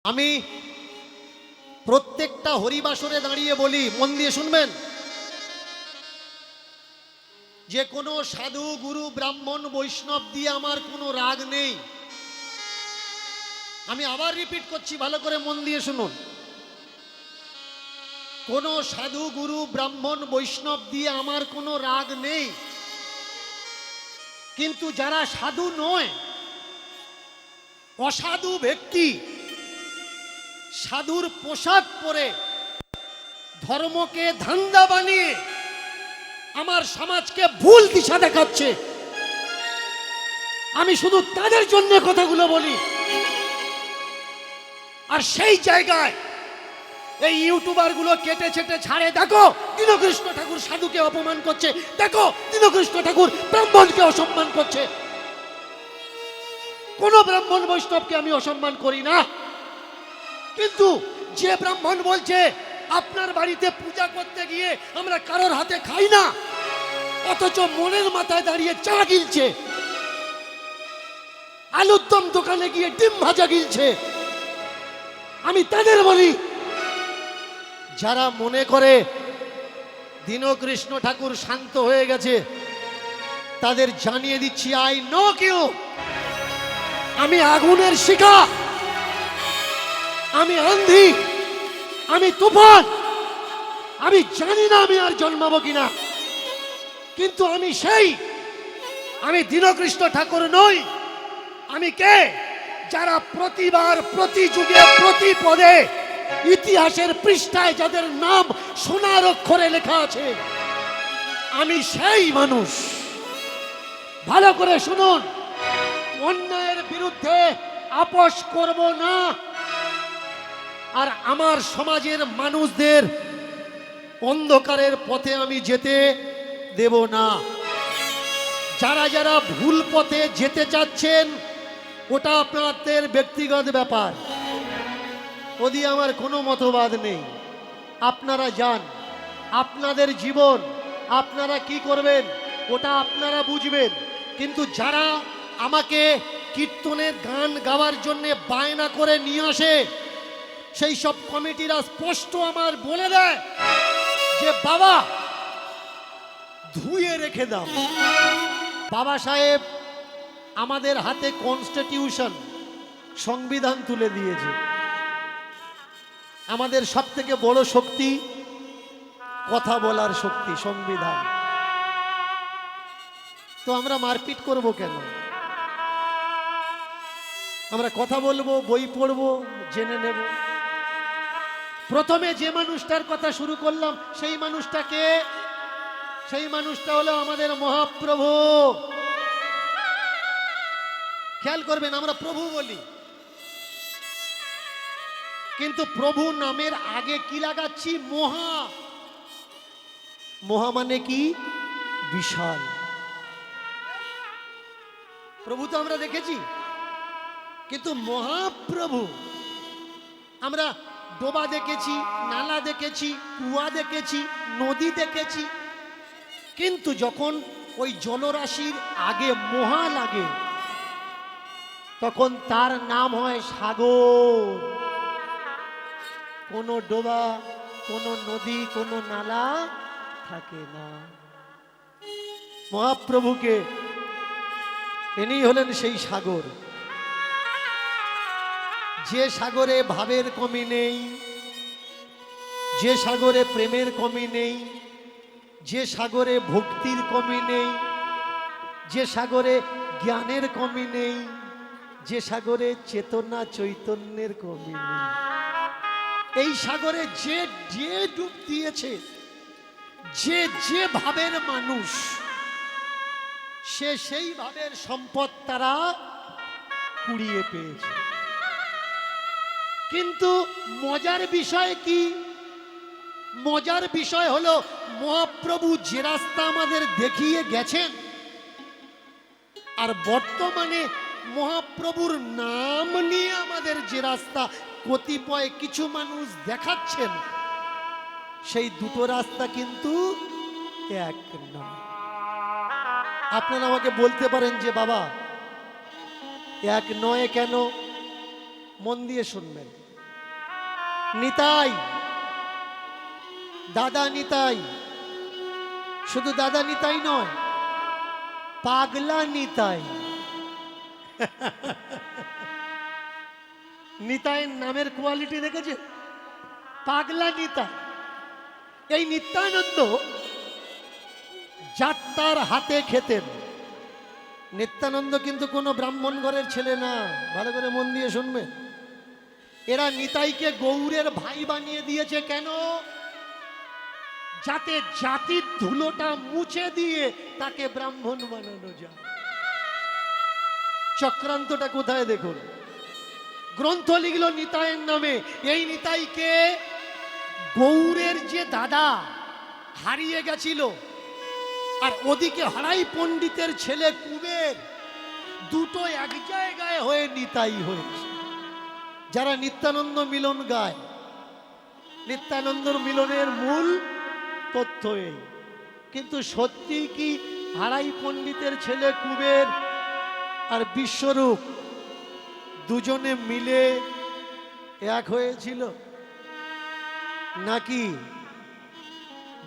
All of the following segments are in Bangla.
আমি প্রত্যেকটা হরিবাসরে দাঁড়িয়ে বলি, মন দিয়ে শুনবেন, যে কোনো সাধু গুরু ব্রাহ্মণ বৈষ্ণব দিয়ে আমার কোনো রাগ নেই। আমি আবার রিপিট করছি, ভালো করে মন দিয়ে শুনুন। কোনো সাধু গুরু ব্রাহ্মণ বৈষ্ণব দিয়ে আমার কোনো রাগ নেই, কিন্তু যারা সাধু নয়, অসাধু ব্যক্তি সাধুর পোশাক পরে ধর্মকে ধান্দা বানিয়ে আমার সমাজকে ভুল দিশা দেখাচ্ছে, আমি শুধু তাদের জন্য কথাগুলো বলি। আর সেই জায়গায় এই ইউটিউবার গুলো কেটে ছেটে ছাড়ে, দেখো দীনকৃষ্ণ ঠাকুর সাধুকে অপমান করছে, দেখো দীনকৃষ্ণ ঠাকুর ব্রাহ্মণকে অসম্মান করছে। কোন ব্রাহ্মণ বৈষ্ণবকে আমি অসম্মান করি না, কিন্তু যে ব্রাহ্মণ বলছে আপনার বাড়িতে পূজা করতে গিয়ে আমরা কারোর হাতে খাই না, অথচ মনের মাথায় দাঁড়িয়ে চা গিলছে, আলুর দম দোকানে গিয়ে ডিম ভাজা গিলছে, আমি তাদের বলি, যারা মনে করে দীনকৃষ্ণ ঠাকুর শান্ত হয়ে গেছে, তাদের জানিয়ে দিচ্ছি, আই নো কিউ, আমি আগুনের শিখা, আমি আন্ধি, আমি তুফান, আমি জানি না আমি আর জন্মাবো কিনা, কিন্তু আমি সেই, আমি দীনকৃষ্ণ ঠাকুর নই। আমি কে? যারা প্রতিবার প্রতি যুগে প্রতি পদে ইতিহাসের পৃষ্ঠায় যাদের নাম সোনার অক্ষরে লেখা আছে, আমি সেই মানুষ। ভালো করে শুনুন, অন্যায়ের বিরুদ্ধে আপোষ করব না, আর আমার সমাজের মানুষদের অন্ধকারের পথে আমি যেতে দেব না। যারা যারা ভুল পথে যেতে চাচ্ছেন, ওটা আপনাদের ব্যক্তিগত ব্যাপার, ওদি আমার কোনো মতবাদ নেই। আপনারা যান, আপনাদের জীবন, আপনারা কি করবেন ওটা আপনারা বুঝবেন। কিন্তু যারা আমাকে কীর্তনের গান গাওয়ার জন্য বায়না করে নিয়ে আসে, সেই সব কমিটিরা স্পষ্ট আমার বলে দেয় যে বাবা ধুয়ে রেখে দাও। বাবা সাহেব আমাদের হাতে কনস্টিটিউশন, সংবিধান তুলে দিয়েছে। আমাদের সব থেকে বড় শক্তি কথা বলার শক্তি, সংবিধান। তো আমরা মারপিট করব কেন? আমরা কথা বলবো, বই পড়বো, জেনে নেব। প্রথমে যে মানুষটার কথা শুরু করলাম, সেই মানুষটাকে, সেই মানুষটা হলো আমাদের মহাপ্রভু। খেয়াল করবেন, আমরা প্রভু বলি, কিন্তু প্রভু নামের আগে কি লাগাচ্ছি? মহা। মহা মানে কি? বিশাল। প্রভু তো আমরা দেখেছি, কিন্তু মহাপ্রভু, আমরা ডোবা দেখেছি, নালা দেখেছি, কুয়া দেখেছি, নদী দেখেছি, কিন্তু যখন ওই জলরাশির আগে মহা লাগে, তখন তার নাম হয় সাগর। কোনো ডোবা, কোনো নদী, কোনো নালা থাকে না। মহাপ্রভুকে ইনি হলেন সেই সাগর, যে সাগরে ভাবের কমি নেই, যে সাগরে প্রেমের কমি নেই, যে সাগরে ভক্তির কমি নেই, যে সাগরে জ্ঞানের কমি নেই, যে সাগরে চেতনা চৈতন্যের কমি নেই। এই সাগরে যে যে ডুব দিয়েছে, যে যে ভাবের মানুষ, সে সেই ভাবের সম্পদ তারা কুড়িয়ে পেয়েছে। কিন্তু মজার বিষয় কি? মজার বিষয় হলো, মহাপ্রভু যে রাস্তা আমাদের দেখিয়ে গেছেন, আর বর্তমানে মহাপ্রভুর নাম নিয়ে আমাদের যে রাস্তা কতিপয় কিছু মানুষ দেখাচ্ছেন, সেই দুটো রাস্তা কিন্তু এক নয়। আপনারা আমাকে বলতে পারেন যে বাবা এক নয় কেন? মন দিয়ে শুনবেন। নিতাই, দাদা নিতাই, শুধু দাদা নিতাই নয়, পাগলা নিতাই। নিতাইয়ের নামের কোয়ালিটি দেখেছে? পাগলা নিতাই। এই নিত্যানন্দ যাত্রার হাতে খেতেন। নিত্যানন্দ কিন্তু কোনো ব্রাহ্মণ ঘরের ছেলে না, ভালো করে মন দিয়ে শুনবে। এরা নিতাইকে গৌরের ভাই বানিয়ে দিয়েছে কেন? যাতে জাতির ধুলোটা মুছে দিয়ে তাকে ব্রাহ্মণ বানানো যায়। চক্রান্তটা কোথায় দেখুন। গ্রন্থ লিখল নিতাইয়ের নামে। এই নিতাইকে গৌরের যে দাদা হারিয়ে গেছিল, আর ওদিকে হারাই পণ্ডিতের ছেলে কুবের, দুটো এক জায়গায় হয়ে নিতাই হয়েছে। যারা নিত্যানন্দ মিলন গায়, নিত্যানন্দর মিলনের মূল তথ্য এই। কিন্তু সত্যি কি হারাই পণ্ডিতের ছেলে কুবের আর বিশ্বরূপ দুজনে মিলে এক হয়েছিল, নাকি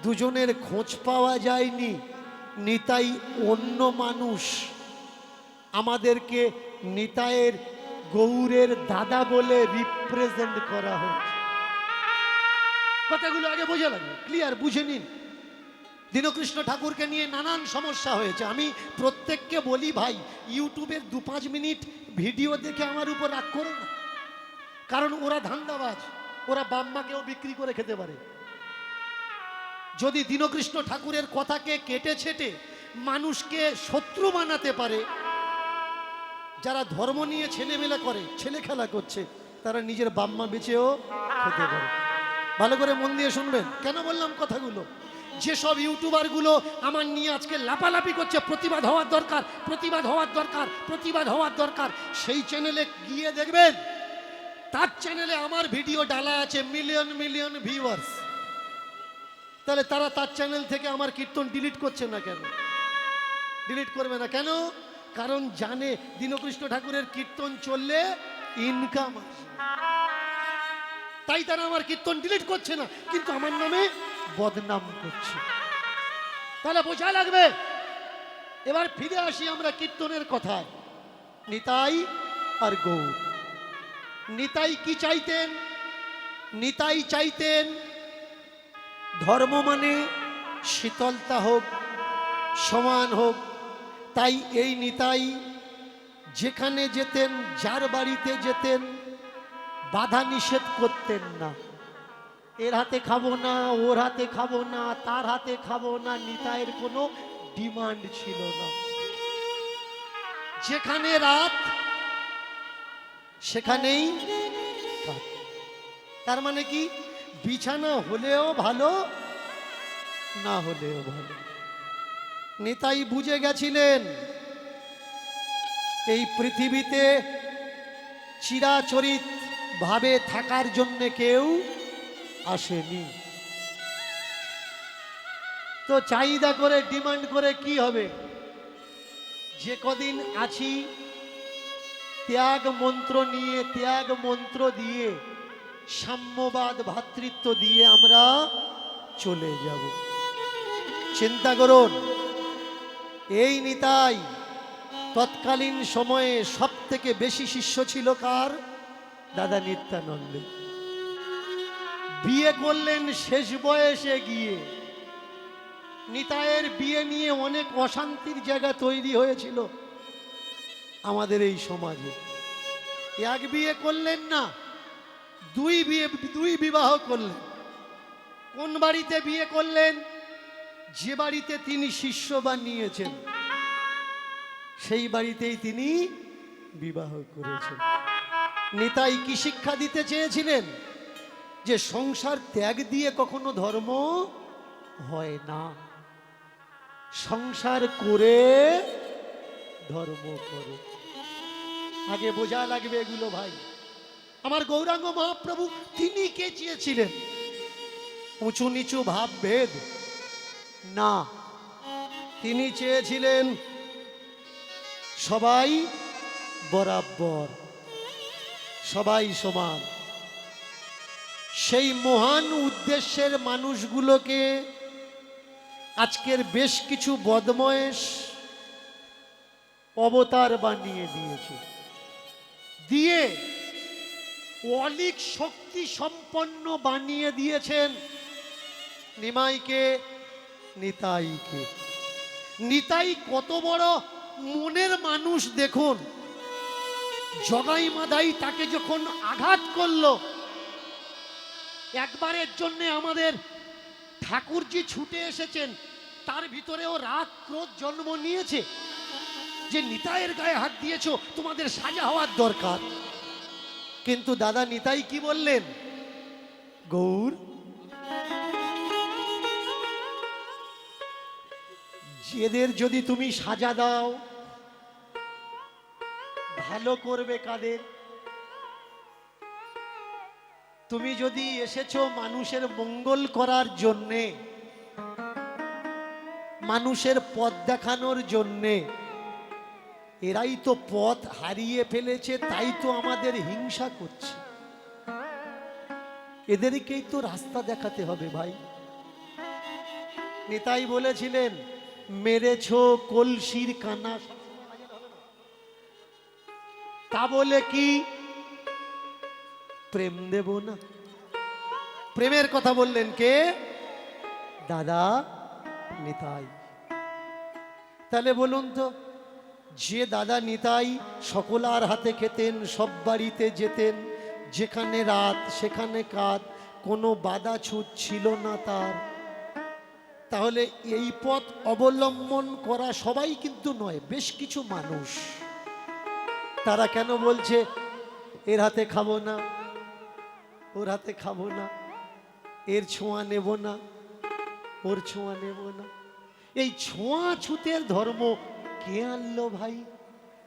দুজনের খোঁজ পাওয়া যায়নি? নিতাই অন্য মানুষ, আমাদেরকে নিতাইয়ের গৌরের দাদা বলে রিপ্রেজেন্ট করা হচ্ছে। কথাগুলো আগে বোঝা লাগে, ক্লিয়ার বুঝে নিন। দীনকৃষ্ণ ঠাকুরকে নিয়ে নানান সমস্যা হয়েছে। আমি প্রত্যেককে বলি, ভাই ইউটিউবের 2-5 মিনিট ভিডিও দেখে আমার উপর রাগ করো না, কারণ ওরা ধান্দাবাজ, ওরা বাম্মাকেও বিক্রি করে খেতে পারে। যদি দীনকৃষ্ণ ঠাকুরের কথাকে কেটে ছেটে মানুষকে শত্রু বানাতে পারে, যারা ধর্ম নিয়ে ছেলেমেলা করে, ছেলে খেলা করছে, তারা নিজের বাম্মা বেচেও খেতে পারে। ভালো করে মন দিয়ে শুনবেন। কেন বললাম কথাগুলো? যেসব ইউটিউবার গুলো আমার নিয়ে আজকে লাপালাপি করছে, প্রতিবাদ হওয়ার দরকার, প্রতিবাদ হওয়ার দরকার, প্রতিবাদ হওয়ার দরকার, সেই চ্যানেলে গিয়ে দেখবেন তার চ্যানেলে আমার ভিডিও ডালা আছে মিলিয়ন মিলিয়ন ভিউয়ার্স। তাহলে তারা তার চ্যানেল থেকে আমার কীর্তন ডিলিট করছে না কেন? ডিলিট করবে না কেন? কারণ জানে দীনকৃষ্ণ ঠাকুরের কীর্তন চললে ইনকাম আসবে, তাই তারা আমার কীর্তন ডিলিট করছে না, কিন্তু আমার নামে বদনাম করছে। তাহলে বোঝা লাগবে। এবার ফিরে আসি আমরা কীর্তনের কথায়। নিতাই আর গৌর। নিতাই কি চাইতেন? নিতাই চাইতেন ধর্ম মানে শীতলতা হোক, সমান হোক। তাই এই নিতাই যেখানে যেতেন, যার বাড়িতে যেতেন, বাধা নিষেধ করতেন না। এর হাতে খাবো না, ওর হাতে খাবো না, তার হাতে খাবো না। নিতাইয়ের কোনো ডিমান্ড ছিল না। যেখানে রাত সেখানেই কাজ। তার মানে কি? বিছানা হলেও ভালো, না হলেও ভালো। নিতাই বুঝে গেছিলেন এই পৃথিবীতে চিরাচরিত ভাবে থাকার জন্য কেউ আসেনি। তো চাহিদা করে, ডিমান্ড করে কি হবে? যে কদিন আছি ত্যাগ মন্ত্র নিয়ে, ত্যাগ মন্ত্র দিয়ে, সাম্যবাদ ভ্রাতৃত্ব দিয়ে আমরা চলে যাব। চিন্তা করুন, এই নিতাই তৎকালীন সময়ে সব থেকে বেশি শিষ্য ছিল কার? দাদা নিত্যানন্দ। বিয়ে করলেন শেষ বয়সে গিয়ে। নিতাইয়ের বিয়ে নিয়ে অনেক অশান্তির জায়গা তৈরি হয়েছিল আমাদের এই সমাজে। এক বিয়ে করলেন না, দুই বিবাহ করলেন। কোন বাড়িতে বিয়ে করলেন? যে বাড়িতে তিনি শিষ্য বানিয়েছেন সেই বাড়িতেই তিনি বিবাহ করেছেন। নিতাই কি শিক্ষা দিতে চেয়েছিলেন? যে সংসার ত্যাগ দিয়ে কখনো ধর্ম হয় না, সংসার করে ধর্ম করো। আগে বোঝা লাগবে এগুলো ভাই। আমার গৌরাঙ্গ মহাপ্রভু তিনি কে চেয়েছিলেন? উঁচু নিচু ভাব ভেদ না, তিনি চেয়েছিলেন সবাই বরাবর, সবাই সমান। সেই মহান উদ্দেশ্যের মানুষগুলোকে আজকের বেশ কিছু বদমায়েশ অবতার বানিয়ে দিয়েছে, দিয়ে অলিক শক্তি সম্পন্ন বানিয়ে দিয়েছেন নিমাইকে, নিতাইকে। নিতাই কত বড় মনের মানুষ দেখুন। জগাই মাদাই তাকে যখন আঘাত করলো, একবারের জন্য আমাদের ঠাকুরজি ছুটে এসেছেন, তার ভিতরেও রাগ ক্রোধ জন্ম নিয়েছে যে নিতাইয়ের গায়ে হাত দিয়েছো, তোমাদের সাজা হওয়ার দরকার। কিন্তু দাদা নিতাই কি বললেন? গৌর, এদের যদি তুমি সাজা দাও, ভালো করবে কাদের? তুমি যদি এসেছো মানুষের মঙ্গল করার জন্যে, মানুষের পথ দেখানোর জন্যে, এরাই তো পথ হারিয়ে ফেলেছে, তাই তো আমাদের হিংসা করছে। এদেরকেই তো রাস্তা দেখাতে হবে ভাই। নিতাই বলেছিলেন, মেরেছো কলসির কানা, তা বলে কি প্রেম দেব না? প্রেমের কথা বললেন কে? দাদা নিতাই। তাহলে বলুন তো, যে দাদা নিতাই সকলার হাতে খেতেন, সব বাড়িতে যেতেন, যেখানে রাত সেখানে কাত, কোনো বাধা ছুট ছিল না তার, তাহলে এই পথ অবলম্বন করা সবাই কিন্তু নয়, বেশ কিছু মানুষ, তারা কেন বলছে এর হাতে খাবো না, ওর হাতে খাবো না, এর ছোঁয়া নেব না, ওর ছোঁয়া নেব না? এই ছোঁয়া ছুতের ধর্ম কে আনলো ভাই?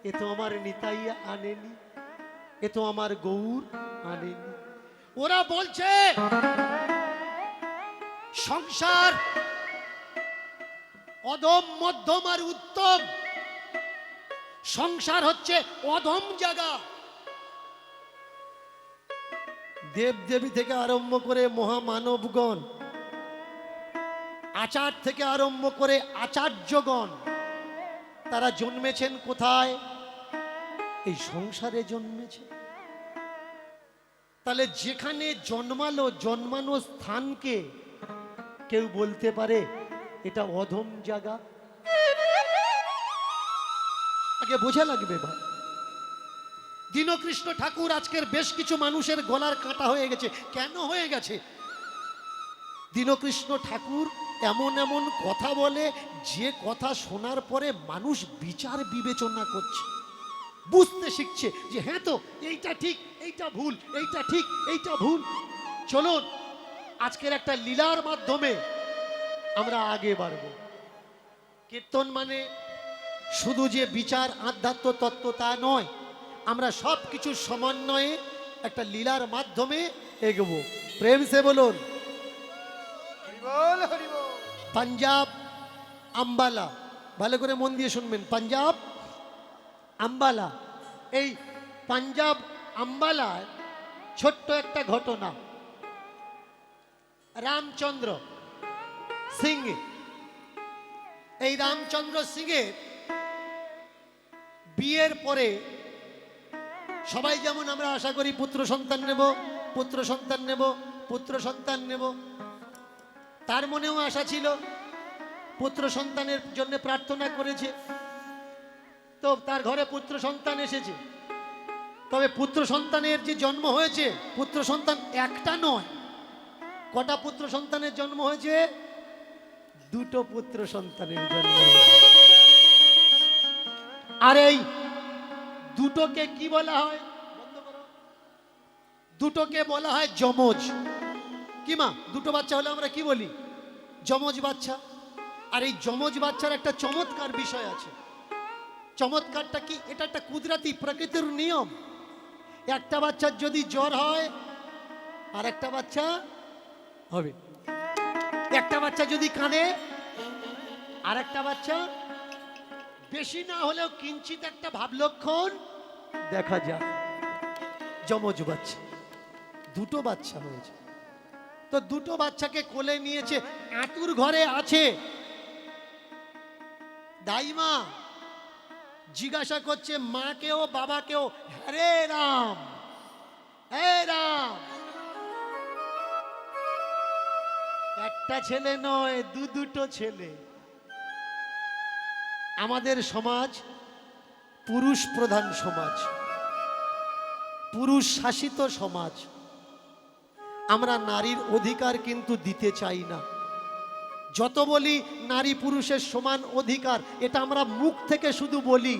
এ তো আমার নিতাই আনেনি, এ তো আমার গৌর আনেনি। ওরা বলছে সংসার অধম, মধ্যম আর উত্তম। সংসার হচ্ছে অধম জায়গা। দেব দেবী থেকে আরম্ভ করে মহামানবগণ, আচার থেকে আরম্ভ করে আচার্যগণ, তারা জন্মেছেন কোথায়? এই সংসারে জন্মেছে। তাহলে যেখানে জন্মালো, জন্মানো স্থানকে কেউ বলতে পারে এটা অধম জায়গা? আগে বোঝা লাগবে ভাই। দীনকৃষ্ণ ঠাকুর আজকের বেশ কিছু মানুষের গলার কাঁটা হয়ে গেছে। কেন হয়ে গেছে? দীনকৃষ্ণ ঠাকুর এমন এমন কথা বলে, যে কথা শোনার পরে মানুষ বিচার বিবেচনা করছে, বুঝতে শিখছে যে হ্যাঁ তো এইটা ঠিক, এইটা ভুল, এইটা ঠিক, এইটা ভুল। চলুন আজকের একটা লীলার মাধ্যমে আমরা আগে বাড়ব। কীর্তন মানে শুধু যে বিচার আধ্যাত্ম তত্ত্ব তা নয়, আমরা সব কিছুর সমন্বয়ে একটা লীলার মাধ্যমে এগোবো। প্রেম সে বলুন পাঞ্জাব আম্বালা। ভালো করে মন দিয়ে শুনবেন, পাঞ্জাব আম্বালা। এই পাঞ্জাব আম্বালায় ছোট্ট একটা ঘটনা। রামচন্দ্র সিং, এই রামচন্দ্র সিংয়ের বিয়ের পরে সবাই যেমন আমরা আশা করি পুত্র সন্তান নেব, পুত্র সন্তান নেব, পুত্র সন্তান নেব, তার মনেও আশা ছিল, পুত্র সন্তানের জন্য প্রার্থনা করেছে, তো তার ঘরে পুত্র সন্তান এসেছে। তবে পুত্র সন্তানের যে জন্ম হয়েছে, পুত্র সন্তান একটা নয়, কটা পুত্র সন্তানের জন্ম হয়েছে? দুটো পুত্র সন্তানের জন্ম হয়েছে। আর এই দুটোকে কি বলা হয়? দুটোকে বলা হয় যমজ। কি মা, দুটো বাচ্চা হলে আমরা কি বলি? যমজ বাচ্চা। আর এই যমজ বাচ্চার একটা চমৎকার বিষয় আছে। চমৎকারটা কি? এটা একটা কুদরতি প্রকৃতির নিয়ম। একটা বাচ্চার যদি জ্বর হয়, আর একটা বাচ্চা হবে। একটা বাচ্চা যদি কাঁদে, আর একটা বাচ্চা, বেশি না হলেও কিঞ্চিত একটা ভাব লক্ষণ দেখা যায়। যমজ বাচ্চা, দুটো বাচ্চা হয়েছে। তো দুটো বাচ্চাকে কোলে নিয়েছে, আঁতুর ঘরে আছে। দাইমা জিজ্ঞাসা করছে মাকেও বাবাকেও, হরে রাম, হে রাম। একটা ছেলে নয়, দুটো ছেলে। আমাদের সমাজ পুরুষ প্রধান সমাজ, পুরুষ শাসিত সমাজ। আমরা নারীর অধিকার কিন্তু দিতে চাই না। যত বলি নারী পুরুষের সমান অধিকার, এটা আমরা মুখ থেকে শুধু বলি,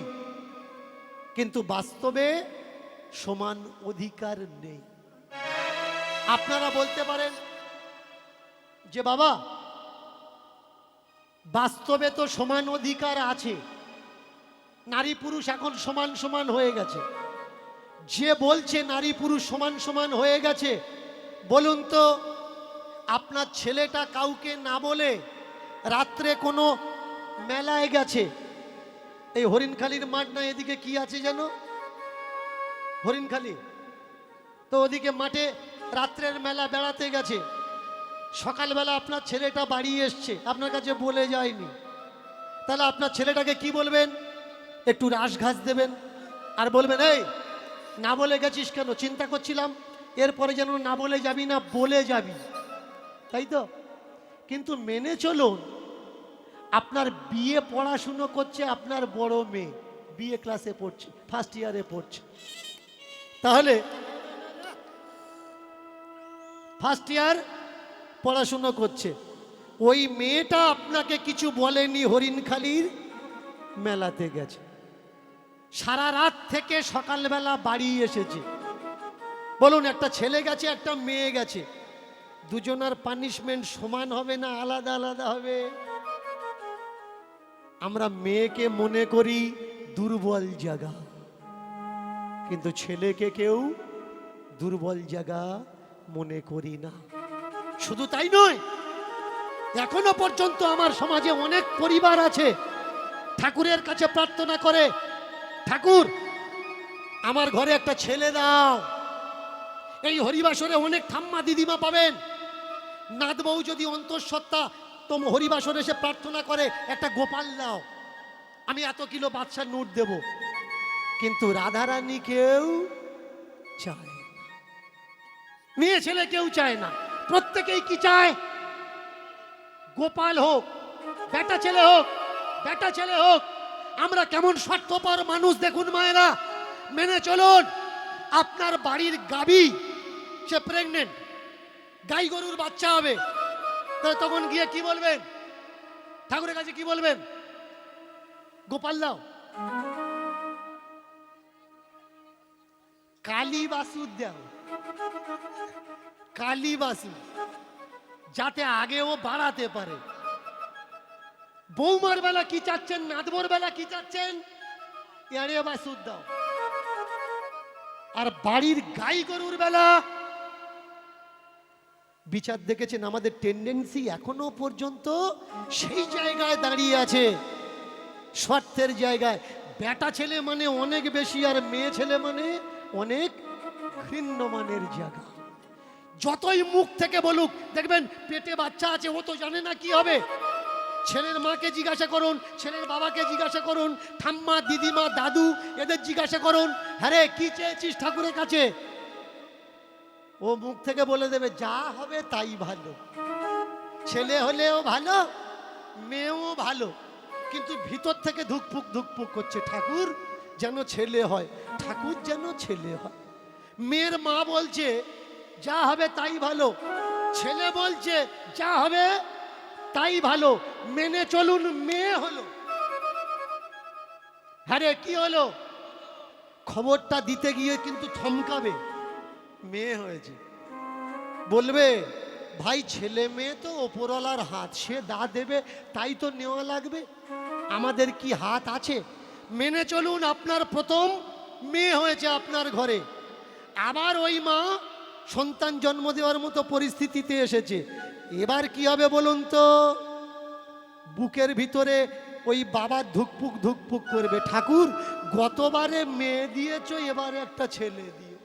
কিন্তু বাস্তবে সমান অধিকার নেই। আপনারা বলতে পারেন যে বাবা বাস্তবে তো সমান অধিকার আছে, নারী পুরুষ এখন সমান সমান হয়ে গেছে। যে বলছে নারী পুরুষ সমান সমান হয়ে গেছে, বলুন তো আপনার ছেলেটা কাউকে না বলে রাত্রে কোনো মেলায় গেছে, এই হরিণখালির মাঠ না এদিকে কি আছে যেন হরিণখালি, তো ওদিকে মাঠে রাত্রের মেলা বেড়াতে গেছে, সকালবেলা আপনার ছেলেটা বাড়ি এসছে, আপনার কাছে বলে যায়নি, তাহলে আপনার ছেলেটাকে কি বলবেন? একটু রাস ঘাস দেবেন আর বলবেন এই না বলে গেছিস কেন? চিন্তা করছিলাম এরপরে যেন না বলে যাবি না, বলে যাবি, তাই তো? কিন্তু মেনে চলুন, আপনার বিয়ে পড়াশুনো করছে আপনার বড় মেয়ে, বিএ ক্লাসে পড়ছে, ফার্স্ট ইয়ারে পড়ছে, তাহলে ফার্স্ট ইয়ার পড়াশুনো করছে, ওই মেয়েটা আপনাকে কিছু বলেনি, হরিণখালির মেলাতে গেছে, সারা রাত থেকে সকালবেলা বাড়ি এসেছে। বলুন একটা ছেলে গেছে একটা মেয়ে গেছে, দুজনার পানিশমেন্ট সমান হবে না আলাদা আলাদা হবে? আমরা মেয়েকে মনে করি দুর্বল জায়গা, কিন্তু ছেলেকে কেউ দুর্বল জায়গা মনে করি না। শুধু তাই নয়, এখনো পর্যন্ত আমার সমাজে অনেক পরিবার আছে ঠাকুরের কাছে প্রার্থনা করে, ঠাকুর আমার ঘরে একটা ছেলে দাও। এই হরিবাসরে অনেক ঠাম্মা দিদিমা পাবেন, নাত বউ যদি অন্তঃসত্ত্বা তো হরিবাসরে এসে প্রার্থনা করে একটা গোপাল দাও, আমি এত কিলো বাদশার নোট দেব, কিন্তু রাধারানী কেউ চায় না, মেয়ে ছেলে কেউ চায় না। প্রত্যেকেই কি চায়? গোপাল হোক, বেটা ছেলে হোক, বেটা ছেলে হোক। আমরা কেমন স্বার্থপর মানুষ দেখুন মায়েরা। মেনে চলুন, আপনার বাড়ির গাবি সে প্রেগনেন্ট, গাই গরুর বাচ্চা হবে, তখন গিয়ে কি বলবেন? ঠাকুরের কাছে কি বলবেন? গোপাল দাও। কালী বাসুর দাও, কালী বাসু, যাতে আগেও বাড়াতে পারে। বৌমার বেলা কি চাচ্ছেন, নাদবর বেলা কি চাচ্ছেন? এড়ে বাসুর দাও। আর বাড়ির গাই গরুর বেলা বিচার দেখেছেন, আমাদের টেন্ডেন্সি এখনো পর্যন্ত সেই জায়গায় দাঁড়িয়ে আছে, স্বার্থের জায়গায়। বেটা ছেলে মানে অনেক বেশি, আর মেয়ে ছেলে মানে অনেক ভিন্ন মানের জায়গা। যতই মুখ থেকে বলুক, দেখবেন পেটে বাচ্চা আছে, ও তো জানে না কি হবে। ছেলের মাকে জিজ্ঞাসা করুন, ছেলের বাবাকে জিজ্ঞাসা করুন, ঠাম্মা দিদিমা দাদু এদের জিজ্ঞাসা করুন, হ্যাঁ রে কি চেয়েছিস ঠাকুরের কাছে? ও মুখ থেকে বলে দেবে যা হবে তাই ভালো, ছেলে হলেও ভালো মেয়েও ভালো, কিন্তু ভিতর থেকে ধুকপুক ধুকপুক করছে, ঠাকুর যেন ছেলে হয়, ঠাকুর যেন ছেলে হয়। মেয়ের মা বলছে যা হবে তাই ভালো, ছেলে বলছে যা হবে তাই ভালো, মেনে চলুন মেয়ে হলো। হ্যাঁ রে কি হলো? খবরটা দিতে গিয়ে কিন্তু থমকাবে, মেয়ে হয়েছে। বলবে ভাই ছেলে মেয়ে তো ওপরওয়ালার হাত, সে দা দেবে তাই তো নেওয়া লাগবে, আমাদের কি হাত আছে? মেনে চলুন আপনার প্রথম মেয়ে হয়েছে আপনার ঘরে, আবার ওই মা সন্তান জন্ম দেওয়ার মতো পরিস্থিতিতে এসেছে, এবার কি হবে বলুন তো? বুকের ভিতরে ওই বাবা ধুকপুক ধুকপুক করবে, ঠাকুর গতবারে মেয়ে দিয়েছ, এবারে একটা ছেলে দিও।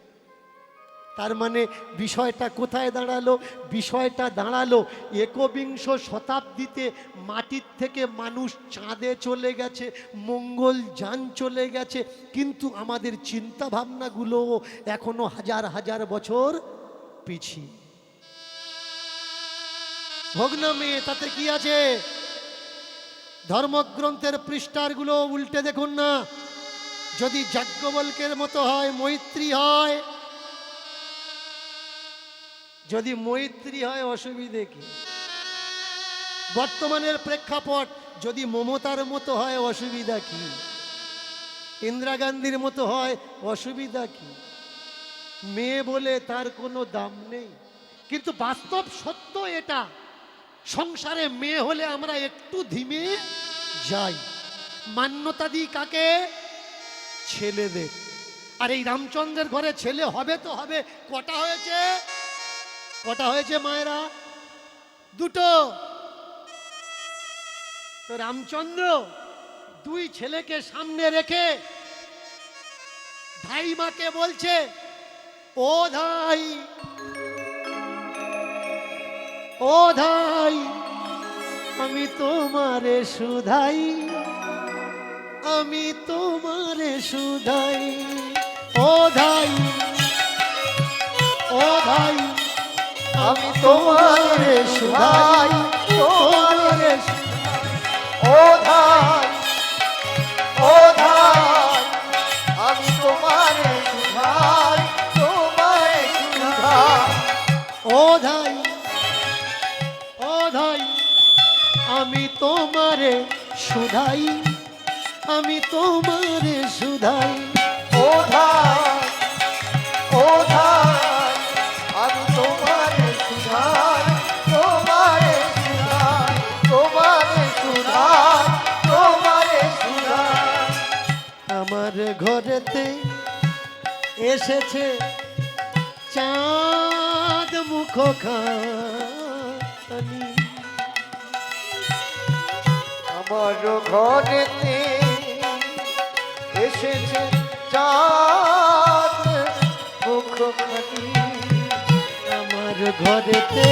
তার মানে বিষয়টা কোথায় দাঁড়ালো? বিষয়টা দাঁড়ালো একবিংশ শতাব্দীতে মাটির থেকে মানুষ চাঁদে চলে গেছে, মঙ্গল যান চলে গেছে, কিন্তু আমাদের চিন্তা ভাবনাগুলো এখনো হাজার হাজার বছর পিছিয়ে। হোক না মেয়ে, তাতে কি আছে? ধর্মগ্রন্থের পৃষ্ঠারগুলো উল্টে দেখুন না। যদি যাজ্ঞবল্কের মতো হয়, মৈত্রী হয়, যদি মৈত্রী হয় অসুবিধে কি? বর্তমানের প্রেক্ষাপট যদি মমতার মতো হয় অসুবিধা কি? ইন্দিরা গান্ধীর মতো হয় অসুবিধা কি? মেয়ে বলে তার কোনো দাম নেই। কিন্তু বাস্তব সত্য এটা, সংসারে মেয়ে হলে আমরা একটু ধিমে যাই। মান্যতা দিই কাকে? ছেলেদের। আর এই রামচন্দ্রের ঘরে ছেলে হবে তো হবে। কটা হয়েছে? কটা হয়েছে মায়েরা? দুটো। তো রামচন্দ্র দুই ছেলেকে সামনে রেখে ধাইমাকে বলছে, ও ধাই, ও ধাই, আমি তোমারে সুধাই, আমি তোমারে সুধাই, ও ধাই, ও ধাই, আমি তোমারে সুধাই, তোমারে ও ধাই, ও ধাই, আমি তোমারে সুধাই, তোমারে সুধাই। ও ধাই, ও ধাই, আমি তোমারে সুধাই, আমি তোমারে সুধাই। ও ধাই, ও ধাই, আমি তোমারে সুধাই, তোমারে সুধাই, তোমারে সুধাই, তোমারে সুধাই। আমার ঘরেতে এসেছে চাঁদ মুখখানি, আমার ঘরেতে এসেছে চাঁদ মুখখানি, আমার ঘরেতে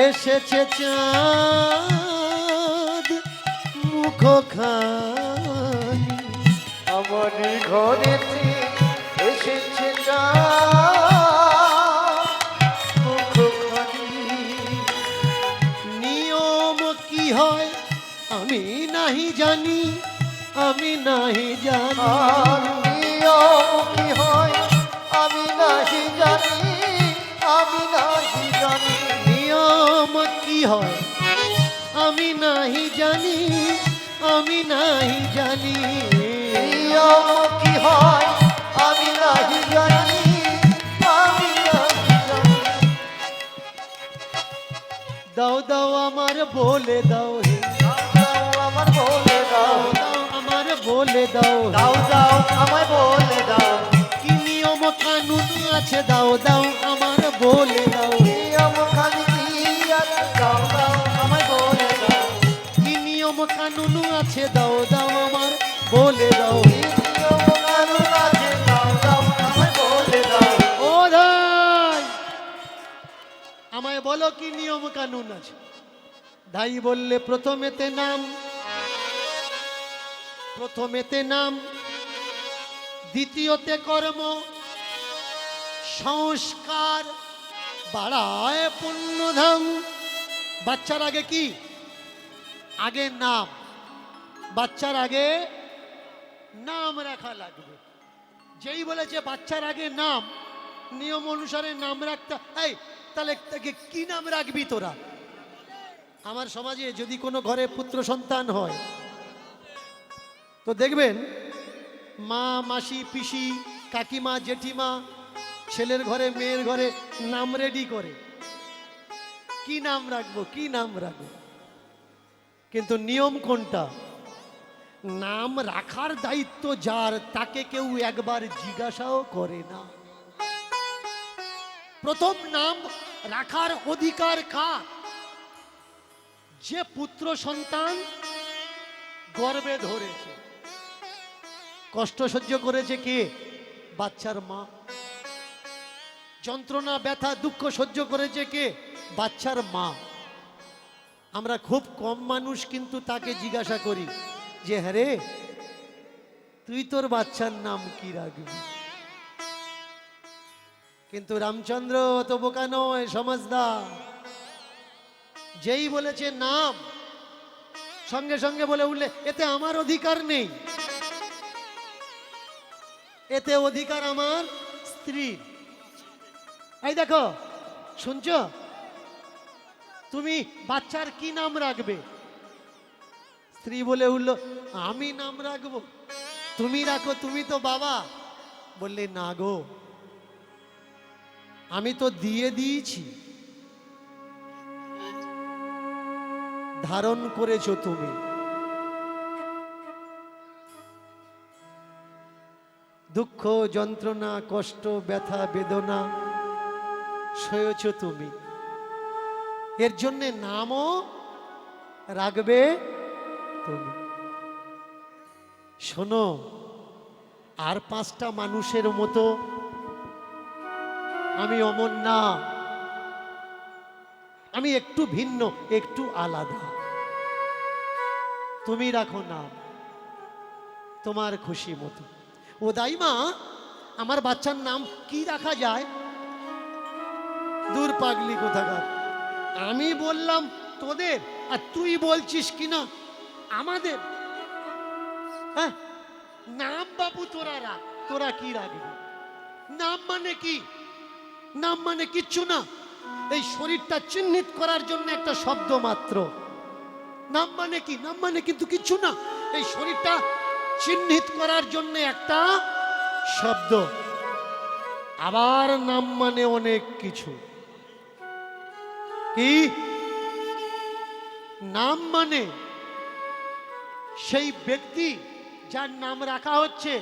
এসেছে চাঁদ মুখখানি, আমার ঘরেতে এসেছে চাঁদ মুখখানি। নিয়ম কি হয় আমি নাহি জানি, আমি নাহি জানি, আর নিয়ম কি হয় আমি নাহি জানি, আমি নাহি জানি। নিয়ম কি হয় আমি নাহি জানি, আমি নাহি জানি, নিয়ম কি হয় আমি নাহি জানি, আমি নাহি জানি। দাও দাও আমার বলে দাও হে, দাও আমার বলে দাও, দাও আমার বলে দাও, দাও দাও আমায় বলে দাও। কি নিয়ম কানুন আছে দাও দাও আমার বলে দাও, নিয়ম খালি কি আছে দাও দাও আমায় বলে দাও। কি নিয়ম কানুন আছে দাও দাও আমার বলে দাও। নিয়ম কানুন আছে দাও দাও আমায় বলে দাও। ও ধাই, আমায় বলো কি নিয়ম কানুন আছে? ধাই বললে প্রথমেতে নাম, প্রথমেতে নাম, দ্বিতীয়তে কর্ম, সংস্কার বাড়ায় পুণ্যধাম। বাচ্চার আগে কি? আগে নাম। বাচ্চার আগে নাম রাখা লাগবে। যেই বলেছে বাচ্চার আগে নাম, নিয়ম অনুসারে নাম রাখতে। এই তাহলে তাকে কি নাম রাখবি তোরা? আমার সমাজে যদি কোনো ঘরে পুত্র সন্তান হয় তো দেখবেন মা, মাসি, পিসি, কাকিমা, জেঠিমা ছেলের ঘরে মেয়ের ঘরে নাম রেডি করে, কি নাম রাখবো, কি নাম রাখবো। কিন্তু নিয়ম কোনটা? নাম রাখার দায়িত্ব যার, তাকে কেউ একবার জিজ্ঞাসাও করে না। প্রথম নাম রাখার অধিকার কার? যে পুত্র সন্তান গর্ভে ধরেছে, কষ্ট সহ্য করেছে কে? বাচ্চার মা। যন্ত্রণা ব্যথা দুঃখ সহ্য করেছে কে? বাচ্চার মা। আমরা খুব কম মানুষ কিন্তু তাকে জিজ্ঞাসা করি যে হ্যাঁ রে, তুই তোর বাচ্চার নাম কি রাখবি? কিন্তু রামচন্দ্র তো বোকা নয়, সমাজদার। যেই বলেছে নাম, সঙ্গে সঙ্গে বলে উঠলে এতে আমার অধিকার নেই, এতে অধিকার আমার স্ত্রীর। এই দেখো, শুনছো? তুমি বাচ্চার কি নাম রাখবে? স্ত্রী বলে উঠল, আমি নাম রাখবো? তুমি রাখো, তুমি তো বাবা। বললে না গো, আমি তো দিয়ে দিয়েছি, ধারণ করেছো তুমি। দুঃখ যন্ত্রণা কষ্ট ব্যথা বেদনা সয়েছ তুমি, এর জন্যে নামও রাখবে তুমি। শোনো, আর 5টা মানুষের মতো আমি অমর না, আমি একটু ভিন্ন, একটু আলাদা। তুমি রাখো নাম তোমার খুশি মতো। ও দাইমা, আমার বাচ্চার নাম কি রাখা যায়? দূর পাগলি কোথাকার, আমি বললাম তোদের, আর তুই বলছিস কিনা আমাদের। হ্যাঁ, নাম বাবু তোরা রাখ, তোরা কি রাখবি? নাম মানে কি? নাম মানে কিচ্ছু না, এই শরীরটা চিহ্নিত করার জন্য একটা শব্দ মাত্র। নাম মানে কি? নাম মানে কিন্তু কিচ্ছু না, এই শরীরটা চিহ্নিত করার জন্য একটা শব্দ। আবার নাম মানে অনেক কিছু। কি নাম মানে? সেই ব্যক্তি যার নাম রাখা হচ্ছে,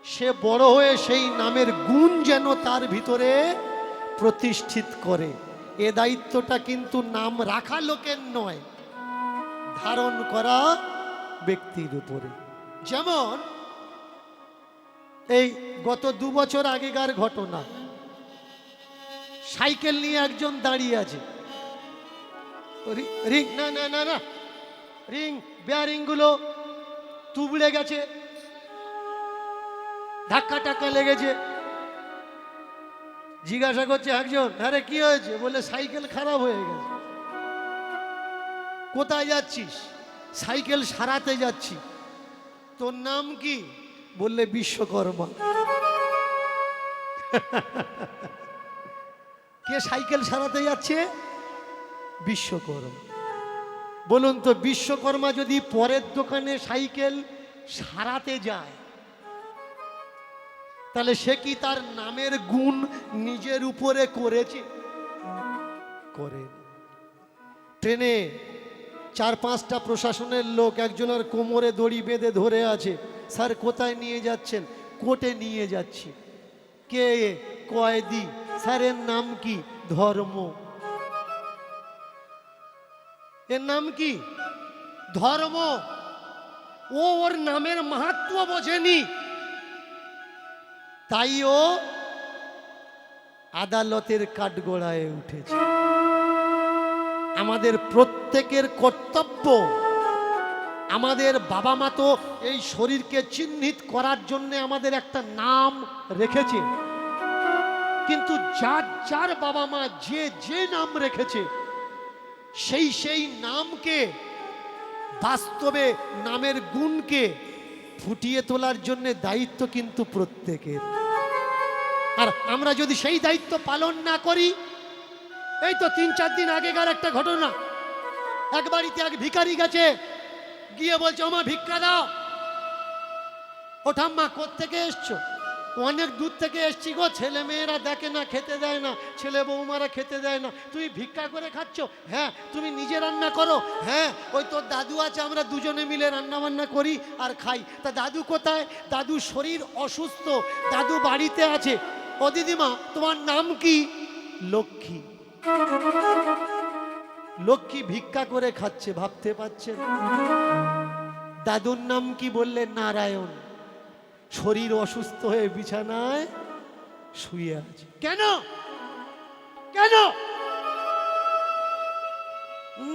সে বড় হয়ে সেই নামের গুণ যেন তার ভিতরে প্রতিষ্ঠিত করে। এ দায়িত্বটা কিন্তু নাম রাখা লোকের নয়, ধারণ করা ব্যক্তির উপরে। যেমন এই গত 2 বছর আগেকার ঘটনা, সাইকেল নিয়ে একজন দাঁড়িয়ে আছে, রিং না না না না রিং বেয়ারিং গুলো তুবড়ে গেছে, ধাক্কা টাক্কা লেগেছে। জিজ্ঞাসা করছে একজন, আরে কি হয়েছে? বলে সাইকেল খারাপ হয়ে গেছে। কোথায় যাচ্ছিস? সাইকেল সারাতে যাচ্ছি। তোর নাম কি? বললে বিশ্বকর্মা। কে সাইকেল সারাতে যাচ্ছে? বিশ্বকর্মা। বলুন তো, বিশ্বকর্মা যদি পরের দোকানে সাইকেল সারাতে যায়, তাহলে সে কি তার নামের গুণ নিজের উপরে করেছে? করে। ট্রেনে 4-5টা প্রশাসনের লোক একজনের কোমরে দড়ি বেঁধে ধরে আছে। স্যার কোথায় নিয়ে যাচ্ছেন? কোর্টে নিয়ে যাচ্ছি। কে? কয়েদি। স্যারের নাম কি? ধর্ম। এর নাম কি? ধর্ম। ও ওর নামের মাহাত্ম্য বোঝেনি, তাই ও আদালতের কাঠগড়ায় উঠেছে। আমাদের প্রত্যেকের কর্তব্য, আমাদের বাবা মা তো এই শরীরকে চিহ্নিত করার জন্য আমাদের একটা নাম রেখেছে, কিন্তু যার যার বাবা মা যে যে নাম রেখেছে, সেই সেই নামকে বাস্তবে নামের গুণকে ফুটিয়ে তোলার জন্য দায়িত্ব কিন্তু প্রত্যেকের। আর আমরা যদি সেই দায়িত্ব পালন না করি, এই তো 3-4 দিন আগেকার একটা ঘটনা, এক বাড়িতে এক ভিখারি গেছে, গিয়ে বলছে ওমা ভিক্ষা দাও। ও ঠাম্মা কোত্থেকে এসছো? অনেক দূর থেকে এসছি গো, ছেলে মেয়েরা দেখে না, খেতে দেয় না, ছেলে বৌমারা খেতে দেয় না, তুমি ভিক্ষা করে খাচ্ছ? হ্যাঁ। তুমি নিজে রান্না করো? হ্যাঁ। ওই তোর দাদু আছে, আমরা দুজনে মিলে রান্না বান্না করি আর খাই। তা দাদু কোথায়? দাদু শরীর অসুস্থ, দাদু বাড়িতে আছে। ও দিদিমা, তোমার নাম কি? লক্ষ্মী। লক্ষ্মী ভিক্ষা করে খাচ্ছে, ভাবতে পারছেন? দাদুর নাম কি? বললেন নারায়ণ। শরীর অসুস্থ হয়ে বিছানায় শুয়ে আছে। কেন? কেন?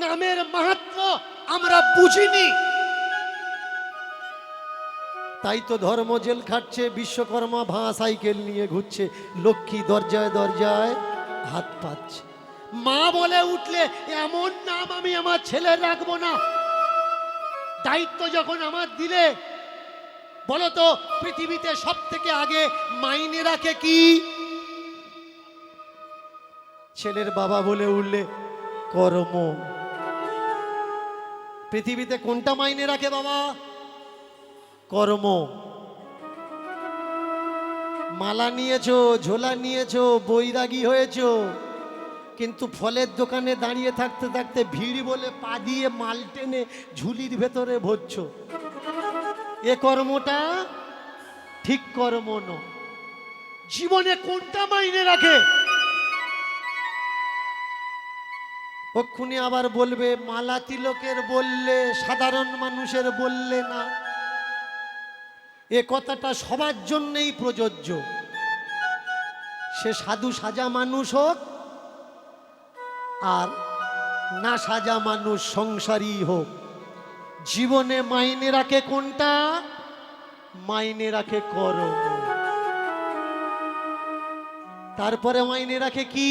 নামের মাহাত্ম্য আমরা বুঝিনি, তাই তো ধর্ম জেল খাটছে, বিশ্বকর্মা ভাঁ সাইকেল নিয়ে ঘুরছে, লক্ষ্মী দরজায় দরজায় হাত পাচ্ছে। মা বলে উঠলে এমন নাম আমি আমার ছেলের রাখবো না। দায়িত্ব যখন আমার দিলে, বলো তো পৃথিবীতে সব থেকে আগে মাইনে রাখে কি? ছেলের বাবা বলে উঠলে কর্ম। পৃথিবীতে কোনটা মাইনে রাখে বাবা? কর্ম। মালা নিয়েছো, ঝোলা নিয়েছো, বৈরাগী হয়েছো, কিন্তু ফলের দোকানে দাঁড়িয়ে থাকতে থাকতে ভিড় বলে পা দিয়ে মাল টেনে ঝুলির ভেতরে ভরছ। এ কর্মটা ঠিক কর্ম নয়। জীবনে কোনটা মাইনে রাখে? ওক্ষুনি আবার বলবে মালা তিলকের বললে, সাধারণ মানুষের বললে না। এ কথাটা সবার জন্যই প্রযোজ্য, সে সাধু সাজা মানুষ হোক আর না সাজা মানুষ, সংসারী হোক। জীবনে মাইনে রাখে কোনটা? মাইনে রাখে কর্ম। তারপরে মাইনে রাখে কি?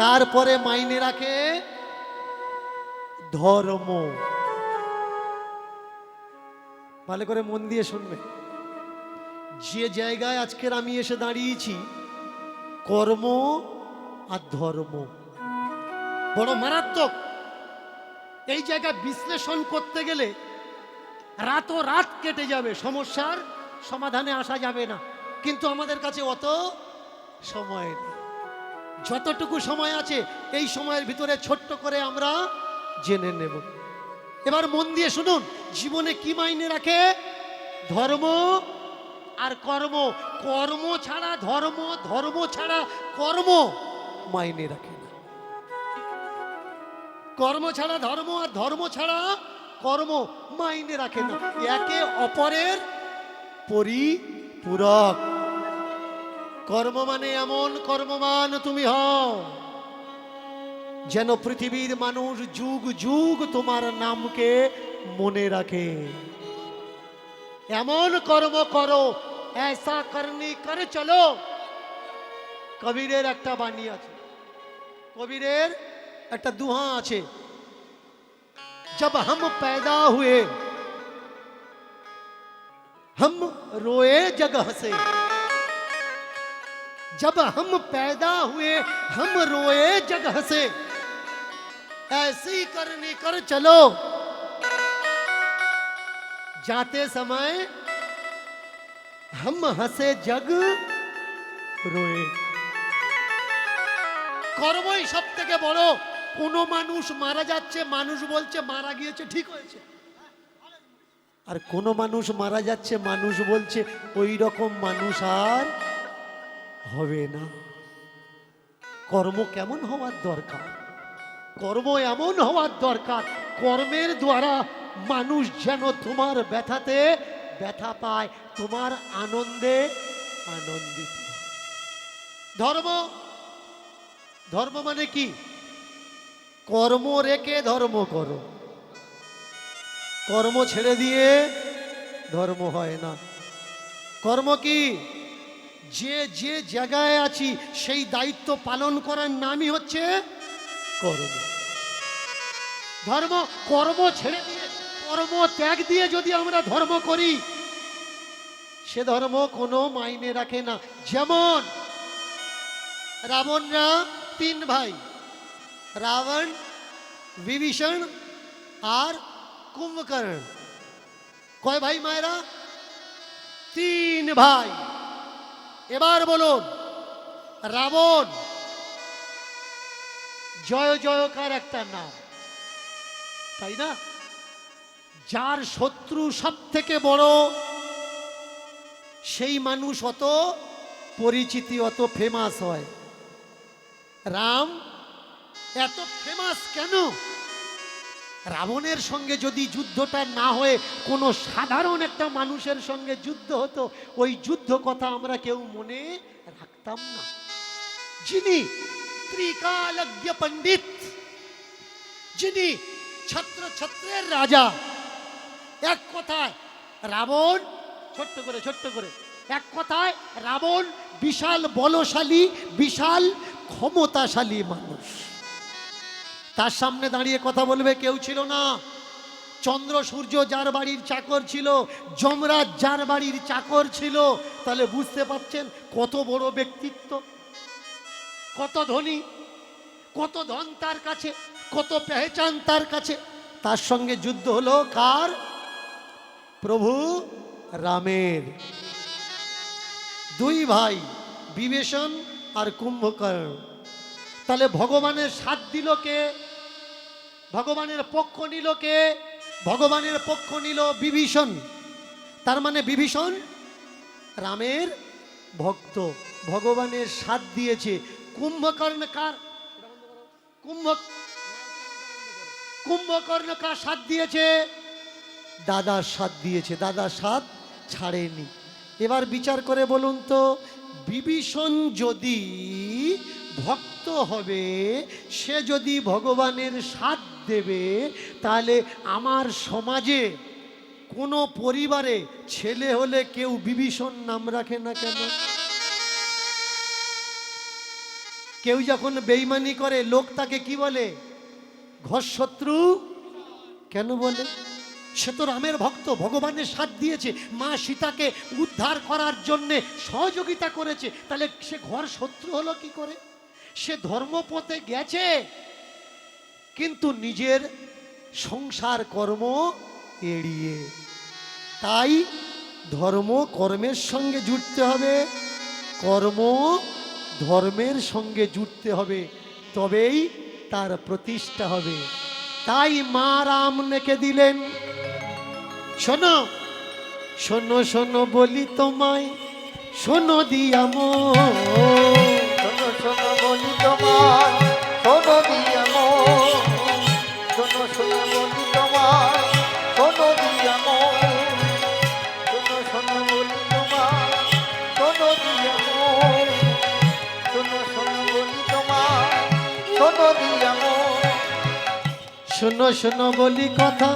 তারপরে মাইনে রাখে ধর্ম। ভালো করে মন দিয়ে শুনবে। যে জায়গায় আজকের আমি এসে দাঁড়িয়েছি, কর্ম আর ধর্ম বড় মারাত্মক। এই জায়গা বিশ্লেষণ করতে গেলে রাত কেটে যাবে, সমস্যার সমাধানে আসা যাবে না। কিন্তু আমাদের কাছে অত সময় নেই। যতটুকু সময় আছে এই সময়ের ভিতরে ছোট্ট করে আমরা জেনে নেব। এবার মন দিয়ে শুনুন, জীবনে কি মাইনে রাখে? ধর্ম আর কর্ম। কর্ম ছাড়া ধর্ম, ধর্ম ছাড়া কর্ম মাইনে রাখে না। কর্ম ছাড়া ধর্ম আর ধর্ম ছাড়া কর্ম মাইনে রাখে না। একে অপরের পরিপূরক। কর্ম মানে এমন কর্মমান তুমি হও যেন পৃথিবীর মানুষ যুগ যুগ তোমার নামকে মনে রাখে। এমন কর্ম করো, ऐसा करनी করে চলো। কবিরের একটা বাণী আছে, কবিরের একটা দুহা আছে, जब हम पैदा हुए हम रोए जग हंसे, जब हम पैदा हुए हम रोए जग हंसे, ऐसी करनी कर चलो, जाते समय हम हंसे जग रोए। কর্মই সব থেকে বড়। কোন মানুষ মারা যাচ্ছে, মানুষ বলছে মারা গিয়েছে ঠিক হয়েছে, আর কোন মানুষ মারা যাচ্ছে, মানুষ বলছে ওই রকম মানুষ আর হবে না। কর্ম কেমন হওয়ার দরকার? কর্ম এমন হওয়ার দরকার, কর্মের দ্বারা মানুষ যেন তোমার ব্যথাতে ব্যথা পায়, তোমার আনন্দে আনন্দিত। ধর্ম, ধর্ম মানে কি? কর্ম রেখে ধর্ম করো, কর্ম ছেড়ে দিয়ে ধর্ম হয় না। কর্ম কি? যে যে জায়গায় আছি সেই দায়িত্ব পালন করার নামই হচ্ছে কর্ম। ধর্ম, কর্ম ছেড়ে দিয়ে, কর্ম ত্যাগ দিয়ে যদি আমরা ধর্ম করি, সে ধর্ম কোনো মাইনে রাখে না। যেমন রাবণরা তিন ভাই, রাবণ, বিভীষণ আর কুম্ভকর্ণ। কয় ভাই মায়েরা? তিন ভাই। এবার বলুন, রাবণ জয় জয়কার একটা নাম, তাই না? যার শত্রু সব থেকে বড়, সেই মানুষ অত পরিচিতি, অত ফেমাস হয়। রাম এত ফেমাস কেন? রাবণের সঙ্গে যদি যুদ্ধটা না হয়ে কোনো সাধারণ একটা মানুষের সঙ্গে যুদ্ধ হতো, ওই যুদ্ধ কথা আমরা কেউ মনে রাখতাম না। যিনি ত্রিকালজ্ঞ পণ্ডিত, যিনি ছত্র ছত্রের রাজা, এক কথায় রাবণ, ছোট্ট করে এক কথায় রাবণ বিশাল বলশালী, বিশাল ক্ষমতাশালী মানুষ। তার সামনে দাঁড়িয়ে কথা বলবে কেউ ছিল না। চন্দ্র সূর্য যার বাড়ির চাকর ছিল, যমরাজ যার বাড়ির চাকর ছিল, তাহলে বুঝতে পারছেন কত বড় ব্যক্তিত্ব, কত ধনী, কত ধন তার কাছে, কত পেহচান তার কাছে। তার সঙ্গে যুদ্ধ হলো কার? প্রভু রামের। দুই ভাই বিভীষণ আর কুম্ভকর্ণ। তাহলে ভগবানের সাথ দিল কে? ভগবানের পক্ষ নিল কে? ভগবানের পক্ষ নিল বিভীষণ। তার মানে বিভীষণ রামের ভক্ত, ভগবানের সাথ দিয়েছে। কুম্ভকর্ণ কার? কুম্ভকর্ণ কার সাথ দিয়েছে? দাদার সাথ দিয়েছে, দাদার সাথ ছাড়েনি। এবার বিচার করে বলুন তো, বিভীষণ যদি ভক্ত হবে, সে যদি ভগবানের সাথ দেবে, তাহলে আমার সমাজে কোনো পরিবারে ছেলে হলে কেউ বিভীষণ নাম রাখে না কেন? কেউ যখন বেঈমানি করে লোক তাকে কি বলে? ঘরশত্রু কেন বলে? সে তো রামের ভক্ত, ভগবানের সাথ দিয়েছে, মা সীতাকে উদ্ধার করার জন্যে সহযোগিতা করেছে, তাহলে সে ঘর শত্রু হলো কি করে? সে ধর্মপথে গেছে, কিন্তু নিজের সংসার কর্ম এড়িয়ে। তাই ধর্ম কর্মের সঙ্গে জুড়তে হবে, কর্ম ধর্মের সঙ্গে জুড়তে হবে, তবেই তার প্রতিষ্ঠা হবে। তাই মা রাম লিখে দিলেন, শোনো শোনো শোনো বলি তোমায়, শোনো দিয়া মন, শোনো শোনো বলি তোমায়, শোনো দিয়া মন, শোনো শোনো বলি তোমায়, শোনো দিয়া মন, শোনো শোনো বলি তোমায়, শোনো দিয়া মন, শোনো শোনো বলি তোমায়, শোনো দিয়া মন। শোনো শোনো বলি কথা,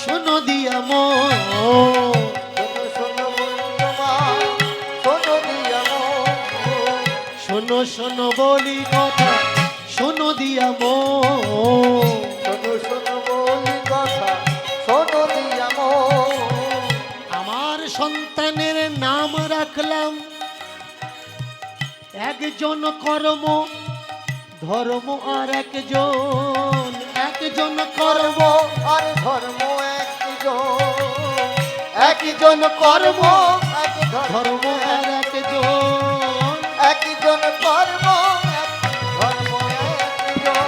শোনো দিয়া মন, শোনো শোনো বলি তোমায়, শোনো দিয়া মন, শোনো শোনো বলি কথা, শোনো দিয়া মন। শোনো শোনো বলি কথা, শোনো দিয়া মন। আমার সন্তানের নাম রাখলাম একজন কর্ম ধর্ম, আর একজন, একজন কর্ম আর ধর্ম একজন কর্ম, এক ধর্ম আর একজন, একজন কর্ম, ধর্ম একজন।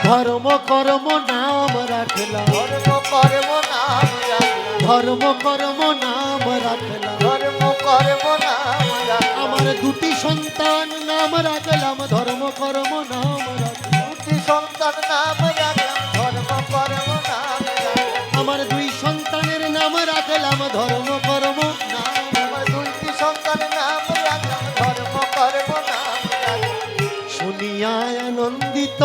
ধর্ম কর্ম নাম রাখলাম, ধর্ম কর্ম নাম রাখলাম, ধর্ম কর্ম নাম রাখলাম। ধর্ম কর্ম নাম রাখলাম। আমার দুটি সন্তান নাম রাখলাম, ধর্ম কর্ম নাম রাখলাম। দুটি সন্তান নাম রাখলাম, ধর্ম কর্ম নাম রাখলাম। আমার দুই সন্তানের নাম রাখলাম, ধর্ম কর্ম নাম। আমার দুইটি সন্তান নাম রাখলাম, ধর্ম কর্ম নাম রাখলাম। শুনিয়া আনন্দিত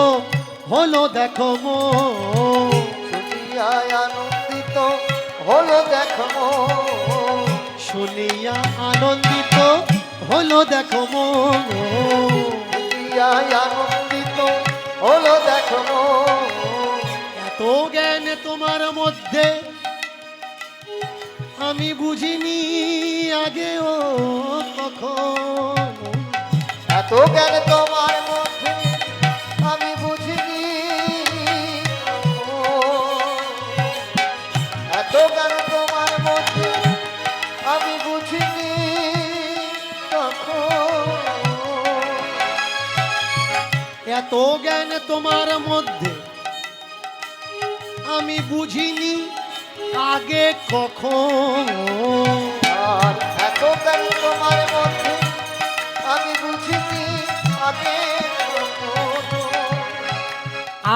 হলো দেখো মন, শুনিয়া আনন্দিত হলো দেখো মন, শুনিয়া আনন্দিত হলো দেখো মন। শুনিয়া আনন্দিত হলো দেখো মন। এত জ্ঞান তোমার মধ্যে আমি বুঝিনি আগেও কখনো, এত জ্ঞান তোমার মধ্যে আমি বুঝিনি, এত জ্ঞান তোমার মধ্যে আমি বুঝিনি তখন। এত জ্ঞান তোমার মধ্যে আমি বুঝিনি আগে কখন, আর এত জ্ঞান তোমার মধ্যে আমি বুঝিনি আগে কখনো।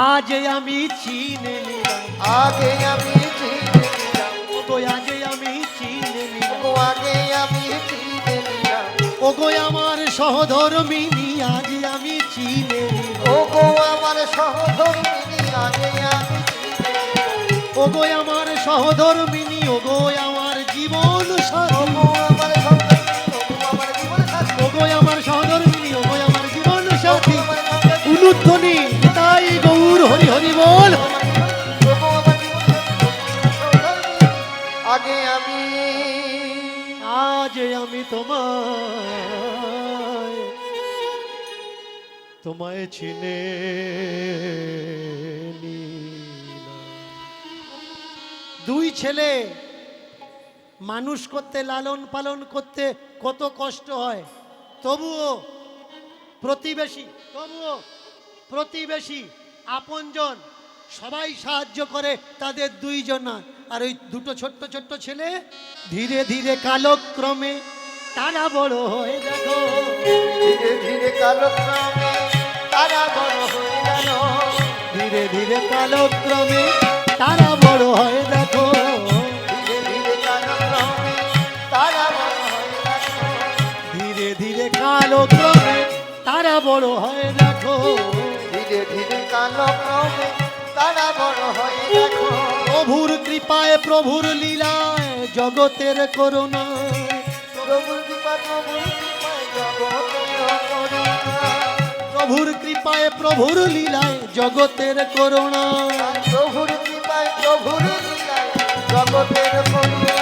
আজ আমি চিনে নিলাম, আগে আমি চিনে নিলাম ওগো আগে আমি চিনে নিলাম ওগো আগে আমি চিনে নিলাম ওগো আমার সহধর্মিনী আজ আমি চিনে নিলাম ওগো আমার সহধর্মিনী আগে আমি চিনে নিলাম ওগো আমার সহধর্মিনী ওগো আমার জীবন সাথী ওগো আমার সহধর্মিনী ওগো আমার জীবন সাথী ওগো আমার সহধর্মিনী ওগো আমার জীবন সাথী আমার সহধর্মিনী উলুধ্বনি তাই গৌর হরি হরি বল ওগো আমার জীবন সাথী সহধর্মিনী আগে আমি আজ আমি তোমায় চিনে নিলাম। দুই ছেলে মানুষ করতে লালন পালন করতে কত কষ্ট হয়, তবুও প্রতিবেশী আপনজন সবাই সাহায্য করে তাদের দুইজনা। আর ওই দুটো ছোট্ট ছোট্ট ছেলে ধীরে ধীরে কালক্রমে তারা বড় হয়ে দেখো, ধীরে ধীরে কালক্রমে তারা বড় হয়ে গেল ধীরে ধীরে কালক্রমে তারা বড় হয়ে দেখো, ধীরে ধীরে কালক্রমে তারা বড় হয়ে গেল ধীরে ধীরে কালক্রমে তারা বড় হয়ে দেখো। ধীরে ধীরে কালক্রমে তারা বড় হয়ে গেল প্রভুর কৃপায় প্রভুর লীলায় জগতের করুণা, প্রভুর কৃপা প্রভুর কৃপায় জগতের করুণা প্রভুর কৃপায় প্রভুর লীলায় জগতের করুণা। প্রভুর কৃপায় প্রভুর লীলায় জগতের করুণা